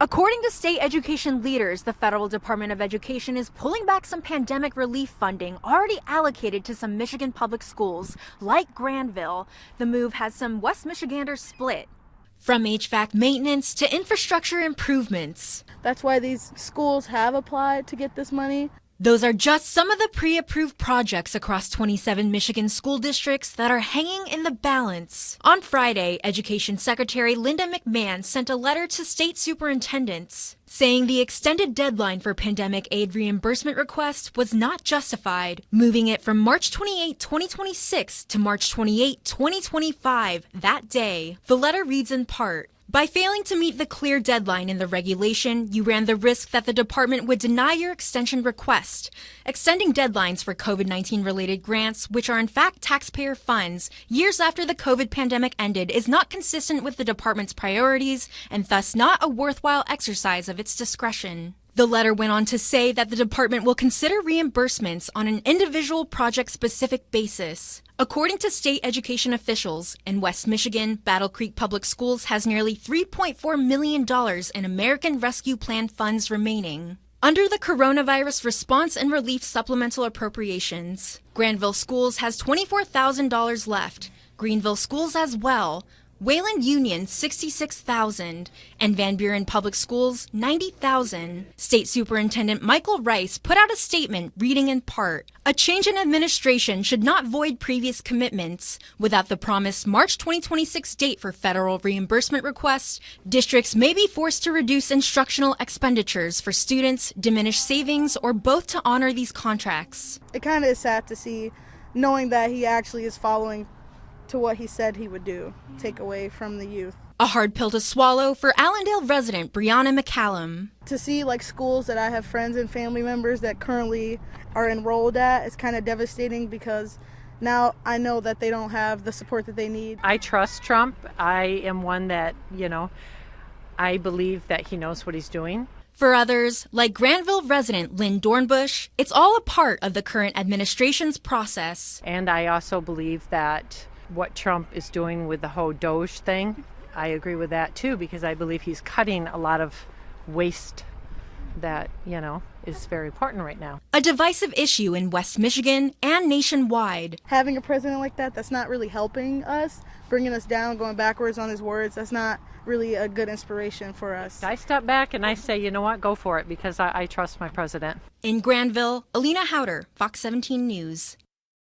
According to state education leaders, the Federal Department of Education is pulling back some pandemic relief funding already allocated to some Michigan public schools, like Granville. The move has some West Michiganders split. From HVAC maintenance to infrastructure improvements. That's why these schools have applied to get this money. Those are just some of the pre-approved projects across 27 Michigan school districts that are hanging in the balance. On Friday, Education Secretary Linda McMahon sent a letter to state superintendents saying the extended deadline for pandemic aid reimbursement requests was not justified, moving it from March 28, 2026 to March 28, 2025 that day. The letter reads in part, "By failing to meet the clear deadline in the regulation, you ran the risk that the department would deny your extension request. Extending deadlines for COVID-19 related grants, which are in fact taxpayer funds, years after the COVID pandemic ended is not consistent with the department's priorities and thus not a worthwhile exercise of its discretion." The letter went on to say that the department will consider reimbursements on an individual project-specific basis. According to state education officials, in West Michigan, Battle Creek Public Schools has nearly $3.4 million in American Rescue Plan funds remaining. Under the Coronavirus Response and Relief Supplemental Appropriations, Granville Schools has $24,000 left, Greenville Schools as well, Wayland Union, $66,000, and Van Buren Public Schools, $90,000. State Superintendent Michael Rice put out a statement reading in part, "A change in administration should not void previous commitments. Without the promised March 2026 date for federal reimbursement requests, districts may be forced to reduce instructional expenditures for students, diminish savings, or both to honor these contracts." It kind of is sad to see, knowing that he actually is following to what he said he would do, take away from the youth. A hard pill to swallow for Allendale resident Brianna McCallum. To see like schools that I have friends and family members that currently are enrolled at is kind of devastating, because now I know that they don't have the support that they need. I trust Trump. I am one that, I believe that he knows what he's doing. For others, like Granville resident Lynn Dornbush, it's all a part of the current administration's process. And I also believe that what Trump is doing with the whole Doge thing, I agree with that too, because I believe he's cutting a lot of waste that, is very important right now. A divisive issue in West Michigan and nationwide. Having a president like that that's not really helping us, bringing us down, going backwards on his words, that's not really a good inspiration for us. I step back and I say, you know what, go for it, because I trust my president. In Granville, Alina Howder, Fox 17 News.